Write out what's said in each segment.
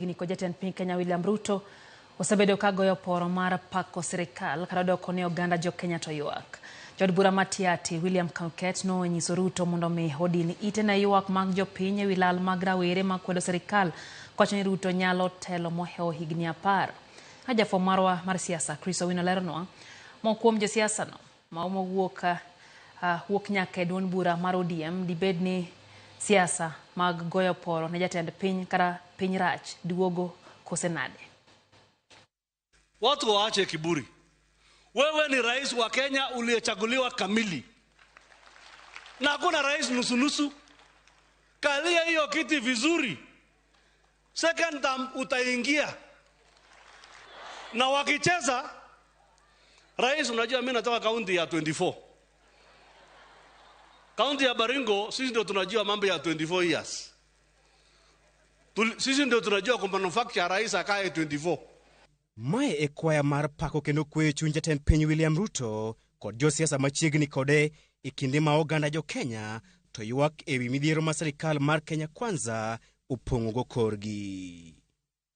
Niko Jatend piny Kenya William Ruto osebedo ka goyo poro mar pako sirikal kata doko ne oganda jo Kenya to ywak. Jod bura matiati William Kamket no nyiso Ruto mondo mi odin ite na ywak mag jo piny ewi lal mag rawere makwedo sirikal kowacho ni Ruto nyalo telo mohewo higni 10. Hajafo marwa mar siasa Chris Owino leronwa Moko kuom josiasa no ma wuok nyaka e duond bura mar ODM dibed ni siasa mag goyo poro ne jatend piny kata piny rach duogo kose nade. Watu waache kiburi. Wewe ni rais wa Kenya uliyechaguliwa kamili. Na hakuna rais nusu-nusu. Kalia hiyo kiti vizuri. Second term utaingia. Na wakicheza, rais unajua mimi natoka kaunti ya 24. Kaunti ya Baringo, sisi ndio tunajua mambo ya 24 years. Sisi ndio tunajua kwamba manufacture rais akae 24. Mae e kwaya mar pako kendo kweyo chuny Jatend piny William Ruto kod josiasa machiegni kode e kinde ma oganda jo Kenya to ywak ewi midhiero ma sirikal mar Kenya Kwanza opong'ogo korgi.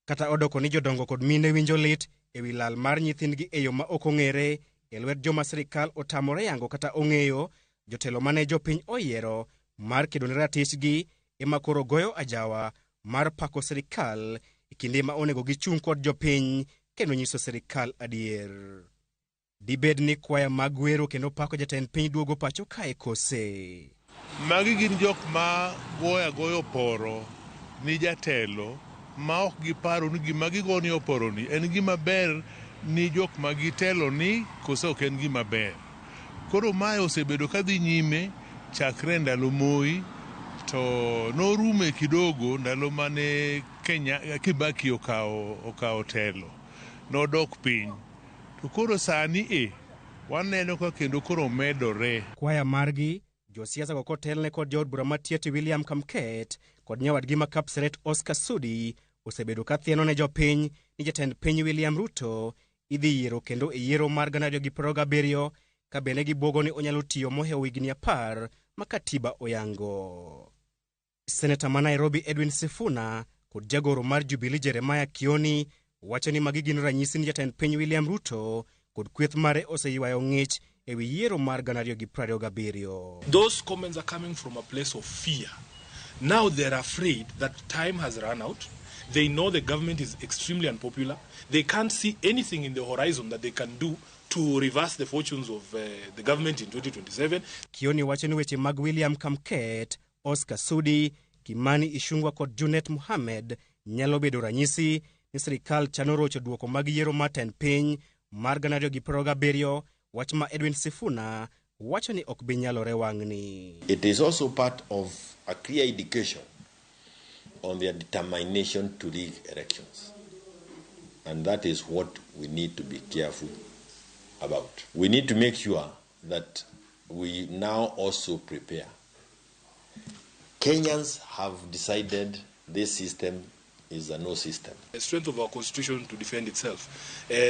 Kata odoko ni jodongo kod mine winjo lit ewi lal mar nyithindgi e yo ma ok ong'ere e lwet joma sirikal otamore yango kata ong'eyo, jotelo mane jopiny oyiero mar kedo ne ratichgi ema koro goyo ajawa mar pako sirikal e kinde ma onego gichung' kod jopiny kendo nyiso sirikal adier. Dibed ni kwaya mag wero kendo pako jatend piny duogo pacho kae kose. Magi gin jok ma goyo poro ni jatelo ma ok giparo ni gima gigoni oporo ni en gima ber ni jok ma gitelo ni kose ok en gima ber. Koro mae osebedo kadhi nyime chakre ndalo Moi to norume kidogo ndalo mane Kenya Kibaki okawo telo nodok piny to koro sani waneno ka kendo koro medore. Kwaya margi josiasa go kotelne kod jod bura matiati William Kamket kod nyawadgi ma Kapseret Oscar Sudi osebedo ka thieno ne jopiny ni jatend piny William Ruto idhi yiero kendo e yiero mar 2027 ka bende gibuogo ni onyalo tiyo mohewo higni 10 ma katiba oyango. Seneta ma Nairobi Edwin Sifuna kod jagoro mar Jubilee Jeremiah Kioni wacho ni magi gin ranyisi ni jatend piny William Ruto kod kweth mare oseywayo ng'ich ewi yiero mar 2027. Those comments are coming from a place of fear. Now they're afraid that time has run out. They know the government is extremely unpopular. They can't see anything in the horizon that they can do to reverse the fortunes of the government in 2027. Kioni wacho ni weche mag William Kamket, Oscar Sudi, Kimani Ichung'wah kod Junet Mohammed nyalo bedo ranyisi ni sirikal chano rocho duoko mag yiero mar tend piny mar 2027, wach ma Edwin Sifuna wacho ni ok bi nyalore wang'ni. It is also part of a clear indication on their determination to rig elections. And that is what we need to be careful about. We need to make sure that we now also prepare. Kenyans have decided this system is a no system. The strength of our constitution to defend itself.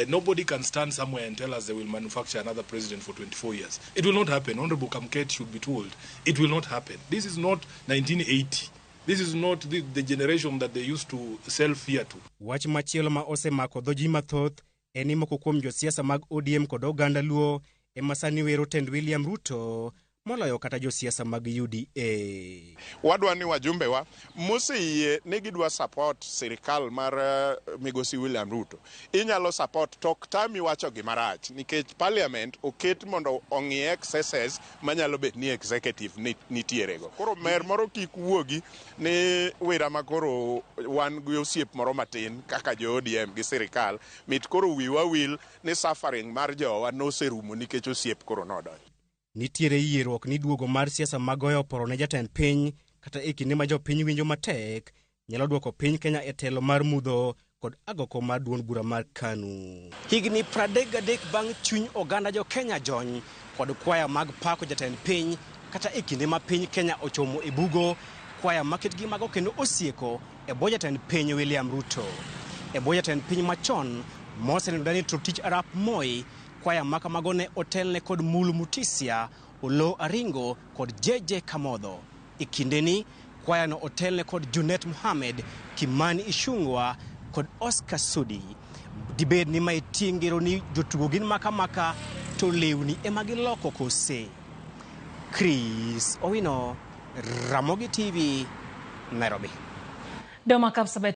Nobody can stand somewhere and tell us they will manufacture another president for 24 years. It will not happen. Honorable Kamket should be told. It will not happen. This is not 1980. This is not the generation that they used to sell fear to. Wach machielo ma osemako dho ji mathoth en ni moko kuom josiasa mag ODM kod oganda luo ema sani wero tend William Ruto moloyo kata josiasa mag UDA. Wadwa ni wajumbe wa musiyie ni gidwa support sirikal mar migosi William Ruto. Inyalo support tok tami wacho gimarach nikech parliament oket mondo ong'i excesses manyalo bet ni executive nitierego. Koro mer moro kik wuogi ni wira makoro wan gi osiep moro matin kaka jo ODM gi sirikal mit koro wiwa wil ni suffering mar jowa noserumo nikech osiep koro nodonjo. Nitiere yierruok ni duogo mar siasa magoyo poro ne jatend piny kata e kinde ma jopiny winjo matek nyalo duoko piny Kenya e telo mar mudho kod agoko mar duond bura mar KANU. Higni 33 bang' chuny oganda jo Kenya jony kod kwaya mag pako jatend piny kata e kinde ma piny Kenya ochomo e bugo, kwaya maketgi mago kendo osieko e bwo jatend piny William Ruto. E bwo jatend piny machon mosenendani Tich Arap Moi, kwaya makamago ne otelne kod Mulu Mutisia, Olo Aringo kod JJ Kamodho. E kindeni kwayano otelne kod Junet Mohamed, Kimani Ichung'wa kod Oscar Sudi. Dibed ni mai tingero ni jotugo gin maka to lewni ema giloko kose. Chris Owino, Ramogi TV, Nairobi. Doma